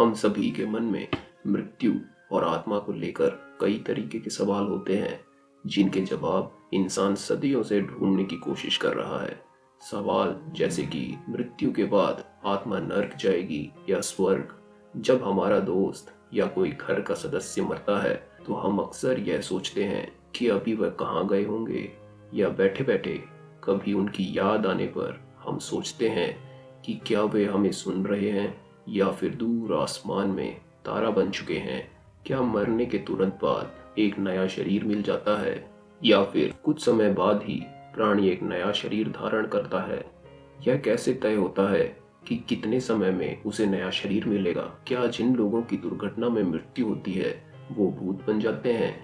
हम सभी के मन में मृत्यु और आत्मा को लेकर कई तरीके के सवाल होते हैं, जिनके जवाब इंसान सदियों से ढूंढने की कोशिश कर रहा है। सवाल जैसे कि मृत्यु के बाद आत्मा नर्क जाएगी या स्वर्ग। जब हमारा दोस्त या कोई घर का सदस्य मरता है तो हम अक्सर यह सोचते हैं कि अभी वह कहाँ गए होंगे, या बैठे बैठे कभी उनकी याद आने पर हम सोचते हैं कि क्या वे हमें सुन रहे हैं या फिर दूर आसमान में तारा बन चुके हैं। क्या मरने के तुरंत बाद एक नया शरीर मिल जाता है, या फिर कुछ समय बाद ही प्राणी एक नया शरीर धारण करता है। यह कैसे तय होता है कि कितने समय में उसे नया शरीर मिलेगा। क्या जिन लोगों की दुर्घटना में मृत्यु होती है वो भूत बन जाते हैं।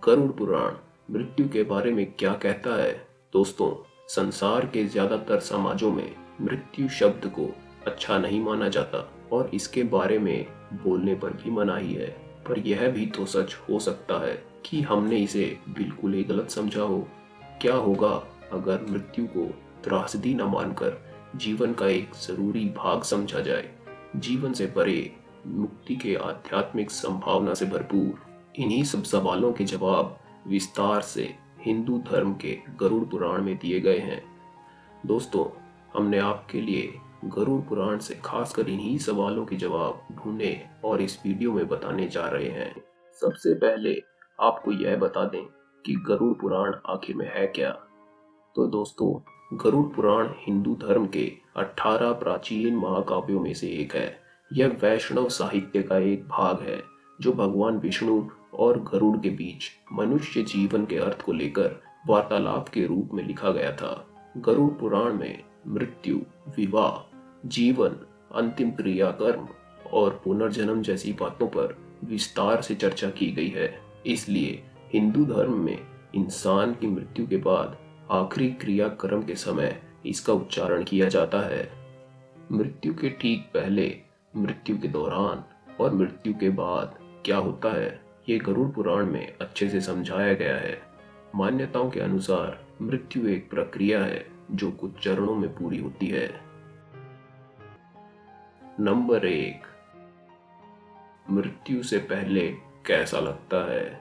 गरुड़ पुराण मृत्यु के बारे में क्या कहता है। दोस्तों, संसार के ज्यादातर समाजों में मृत्यु शब्द को अच्छा नहीं माना जाता और इसके बारे में बोलने पर भी मनाही है। पर यह भी तो सच हो सकता है कि हमने इसे बिल्कुल ही गलत समझा हो। क्या होगा अगर मृत्यु को त्रासदी न मानकर जीवन का एक जरूरी भाग समझा जाए, जीवन से परे, मुक्ति के आध्यात्मिक संभावना से भरपूर। इन्हीं सब सवालों के जवाब विस्तार से हिंदू धर्म के गरुड़ पुराण में दिए गए हैं। दोस्तों, हमने आपके लिए गरुड़ पुराण से खासकर इन्हीं सवालों के जवाब ढूंढे और इस वीडियो में बताने जा रहे हैं। सबसे पहले आपको यह बता दें कि गरुड़ पुराण आखिर में है क्या। तो दोस्तों, गरुड़ पुराण हिंदू धर्म के 18 प्राचीन महाकाव्यों में से एक है। यह वैष्णव साहित्य का एक भाग है जो भगवान विष्णु और गरुड़ के बीच मनुष्य जीवन के अर्थ को लेकर वार्तालाप के रूप में लिखा गया था। गरुड़ पुराण में मृत्यु, विवाह, जीवन, अंतिम क्रियाकर्म और पुनर्जन्म जैसी बातों पर विस्तार से चर्चा की गई है। इसलिए हिंदू धर्म में इंसान की मृत्यु के बाद आखिरी क्रियाक्रम के समय इसका उच्चारण किया जाता है। मृत्यु के ठीक पहले, मृत्यु के दौरान और मृत्यु के बाद क्या होता है, ये गरुड़ पुराण में अच्छे से समझाया गया है। मान्यताओं के अनुसार मृत्यु एक प्रक्रिया है जो कुछ चरणों में पूरी होती है। नंबर 1, मृत्यु से पहले कैसा लगता है।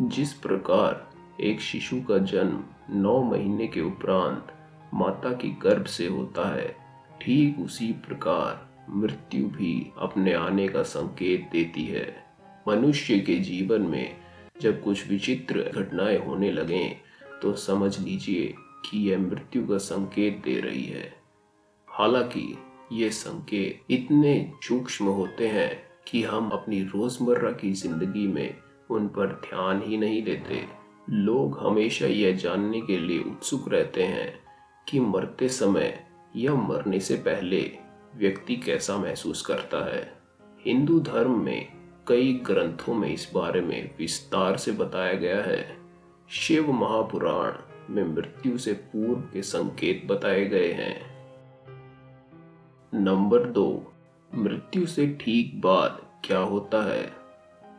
जिस प्रकार एक शिशु का जन्म 9 महीने के उपरांत माता की गर्भ से होता है, ठीक उसी प्रकार मृत्यु भी अपने आने का संकेत देती है। मनुष्य के जीवन में जब कुछ विचित्र घटनाएं होने लगें तो समझ लीजिए कि यह मृत्यु का संकेत दे रही है। हालांकि ये संकेत इतने सूक्ष्म होते हैं कि हम अपनी रोजमर्रा की जिंदगी में उन पर ध्यान ही नहीं देते। लोग हमेशा यह जानने के लिए उत्सुक रहते हैं कि मरते समय या मरने से पहले व्यक्ति कैसा महसूस करता है। हिंदू धर्म में कई ग्रंथों में इस बारे में विस्तार से बताया गया है। शिव महापुराण में मृत्यु से पूर्व के संकेत बताए गए हैं। नंबर 2, मृत्यु से ठीक बाद क्या होता है।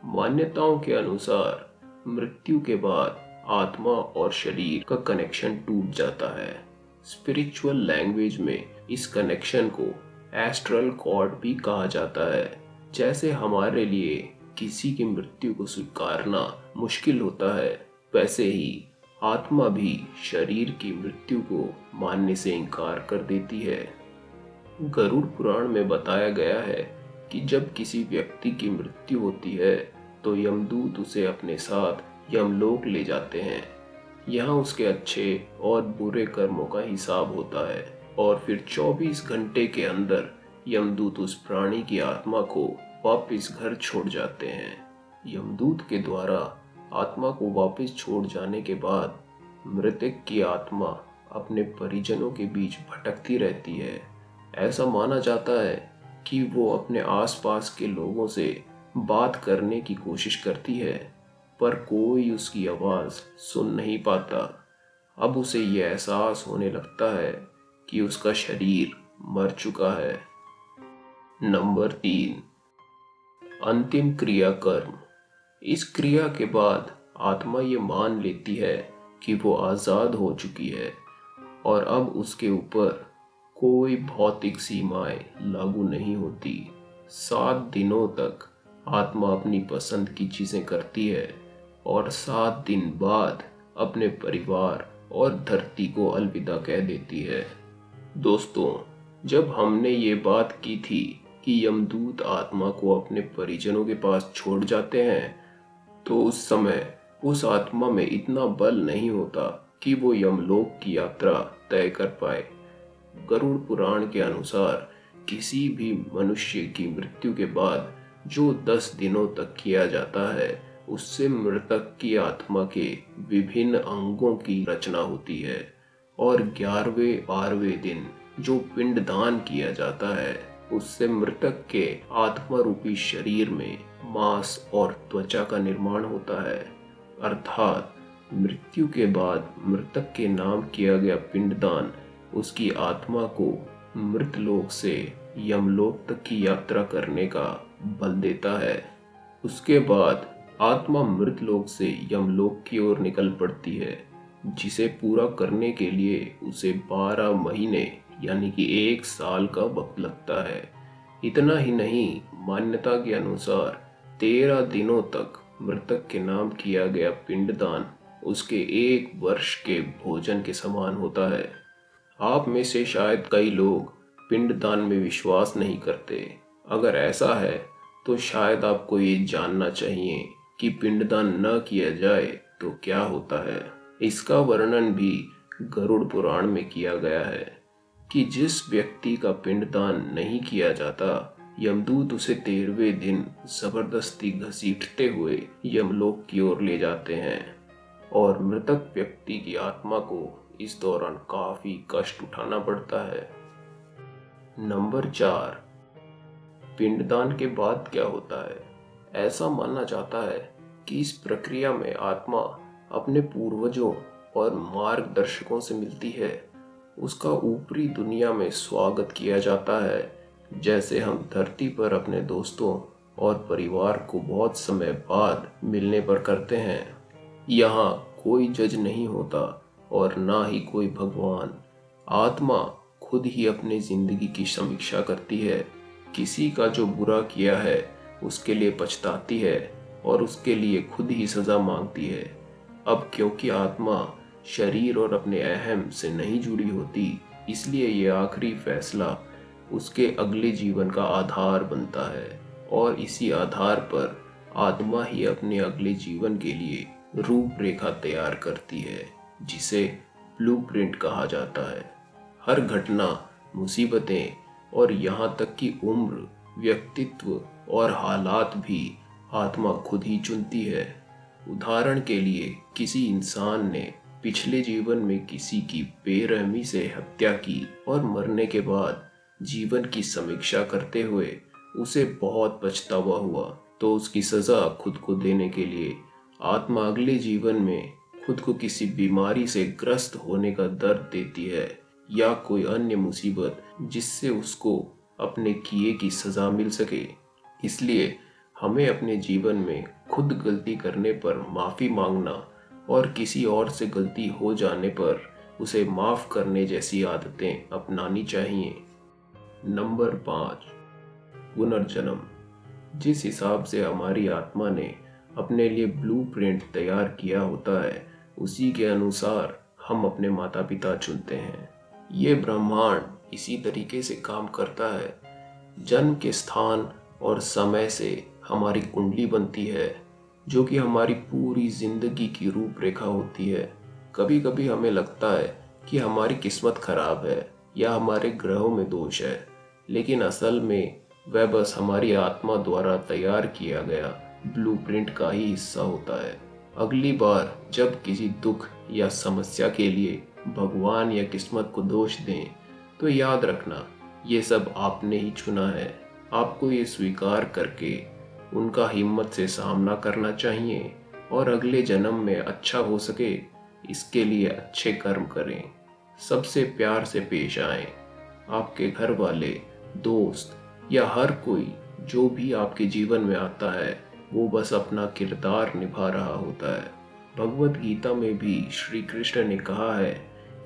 मान्यताओं के अनुसार मृत्यु के बाद आत्मा और शरीर का कनेक्शन टूट जाता है। स्पिरिचुअल लैंग्वेज में इस कनेक्शन को एस्ट्रल कॉर्ड भी कहा जाता है। जैसे हमारे लिए किसी की मृत्यु को स्वीकारना मुश्किल होता है, वैसे ही आत्मा भी शरीर की मृत्यु को मानने से इनकार कर देती है। गरुड़ पुराण में बताया गया है कि जब किसी व्यक्ति की मृत्यु होती है तो यमदूत उसे अपने साथ यमलोक ले जाते हैं। यहाँ उसके अच्छे और बुरे कर्मों का हिसाब होता है और फिर 24 घंटे के अंदर यमदूत उस प्राणी की आत्मा को वापस घर छोड़ जाते हैं। यमदूत के द्वारा आत्मा को वापस छोड़ जाने के बाद मृतक की आत्मा अपने परिजनों के बीच भटकती रहती है। ऐसा माना जाता है कि वो अपने आसपास के लोगों से बात करने की कोशिश करती है, पर कोई उसकी आवाज सुन नहीं पाता। अब उसे यह एहसास होने लगता है कि उसका शरीर मर चुका है। नंबर 3, अंतिम क्रियाकर्म। इस क्रिया के बाद आत्मा ये मान लेती है कि वो आजाद हो चुकी है और अब उसके ऊपर कोई भौतिक सीमाएं लागू नहीं होती। 7 दिनों तक आत्मा अपनी पसंद की चीजें करती है और 7 दिन बाद अपने परिवार और धरती को अलविदा कह देती है। दोस्तों, जब हमने ये बात की थी कि यमदूत आत्मा को अपने परिजनों के पास छोड़ जाते हैं, तो उस समय उस आत्मा में इतना बल नहीं होता कि वो यमलोक की यात्रा तय कर पाए। गरुड़ पुराण के अनुसार किसी भी मनुष्य की मृत्यु के बाद जो 10 दिनों तक किया जाता है, उससे मृतक की आत्मा के विभिन्न अंगों की रचना होती है और 11वें 12वें दिन जो पिंडदान किया जाता है, उससे मृतक के आत्मा रूपी शरीर में मांस और त्वचा का निर्माण होता है। अर्थात मृत्यु के बाद मृतक के नाम किया गया पिंडदान उसकी आत्मा को मृतलोक से यमलोक तक की यात्रा करने का बल देता है। उसके बाद आत्मा मृतलोक से यमलोक की ओर निकल पड़ती है, जिसे पूरा करने के लिए उसे 12 महीने यानी कि 1 साल का वक्त लगता है। इतना ही नहीं, मान्यता के अनुसार 13 दिनों तक मृतक के नाम किया गया पिंडदान उसके 1 वर्ष के भोजन के समान होता है। आप में से शायद कई लोग पिंडदान में विश्वास नहीं करते। अगर ऐसा है तो शायद आपको ये जानना चाहिए कि पिंडदान न किया जाए तो क्या होता है। इसका वर्णन भी गरुड़ पुराण में किया गया है कि जिस व्यक्ति का पिंडदान नहीं किया जाता, यमदूत उसे 13वें दिन जबरदस्ती घसीटते हुए यमलोक की ओर ले जाते हैं और मृतक व्यक्ति की आत्मा को इस दौरान काफी कष्ट उठाना पड़ता है। नंबर 4, पिंडदान के बाद क्या होता है? ऐसा माना जाता है कि इस प्रक्रिया में आत्मा अपने पूर्वजों और मार्गदर्शकों से मिलती है। उसका ऊपरी दुनिया में स्वागत किया जाता है, जैसे हम धरती पर अपने दोस्तों और परिवार को बहुत समय बाद मिलने पर करते हैं। यहाँ कोई जज नहीं होता और ना ही कोई भगवान। आत्मा खुद ही अपनी जिंदगी की समीक्षा करती है, किसी का जो बुरा किया है उसके लिए पछताती है और उसके लिए खुद ही सजा मांगती है। अब क्योंकि आत्मा शरीर और अपने अहम से नहीं जुड़ी होती, इसलिए ये आखिरी फैसला उसके अगले जीवन का आधार बनता है और इसी आधार पर आत्मा ही अपने अगले जीवन के लिए रूपरेखा तैयार करती है, जिसे ब्लूप्रिंट कहा जाता है। हर घटना, मुसीबतें और यहाँ तक कि उम्र, व्यक्तित्व और हालात भी आत्मा खुद ही चुनती है। उदाहरण के लिए, किसी इंसान ने पिछले जीवन में किसी की बेरहमी से हत्या की और मरने के बाद जीवन की समीक्षा करते हुए उसे बहुत पछतावा हुआ, तो उसकी सजा खुद को देने के लिए आत्मा अगले जीवन में खुद को किसी बीमारी से ग्रस्त होने का दर्द देती है या कोई अन्य मुसीबत जिससे उसको अपने किए की सजा मिल सके। इसलिए हमें अपने जीवन में खुद गलती करने पर माफ़ी मांगना और किसी और से गलती हो जाने पर उसे माफ़ करने जैसी आदतें अपनानी चाहिए। नंबर 5, पुनर्जन्म। जिस हिसाब से हमारी आत्मा ने अपने लिए ब्लूप्रिंट तैयार किया होता है, उसी के अनुसार हम अपने माता पिता चुनते हैं। ये ब्रह्मांड इसी तरीके से काम करता है। जन्म के स्थान और समय से हमारी कुंडली बनती है, जो कि हमारी पूरी जिंदगी की रूपरेखा होती है। कभी कभी हमें लगता है कि हमारी किस्मत खराब है या हमारे ग्रहों में दोष है, लेकिन असल में वह बस हमारी आत्मा द्वारा तैयार किया गया ब्लूप्रिंट का ही हिस्सा होता है। अगली बार जब किसी दुख या समस्या के लिए भगवान या किस्मत को दोष दें, तो याद रखना ये सब आपने ही चुना है। आपको ये स्वीकार करके उनका हिम्मत से सामना करना चाहिए और अगले जन्म में अच्छा हो सके, इसके लिए अच्छे कर्म करें, सबसे प्यार से पेश आएं। आपके घर वाले, दोस्त या हर कोई जो भी आपके जीवन में आता है, वो बस अपना किरदार निभा रहा होता है। भगवत गीता में भी श्री कृष्ण ने कहा है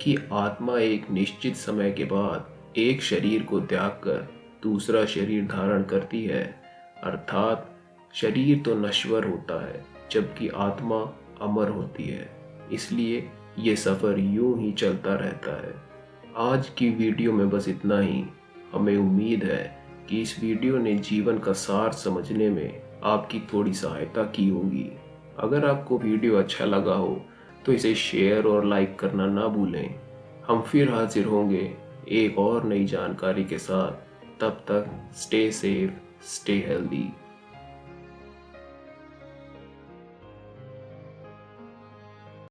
कि आत्मा एक निश्चित समय के बाद एक शरीर को त्याग कर दूसरा शरीर धारण करती है। अर्थात शरीर तो नश्वर होता है जबकि आत्मा अमर होती है। इसलिए ये सफ़र यूं ही चलता रहता है। आज की वीडियो में बस इतना ही। हमें उम्मीद है कि इस वीडियो ने जीवन का सार समझने में आपकी थोड़ी सहायता की होगी। अगर आपको वीडियो अच्छा लगा हो तो इसे शेयर और लाइक करना ना भूलें। हम फिर हाजिर होंगे एक और नई जानकारी के साथ। तब तक स्टे सेफ, स्टे हेल्दी।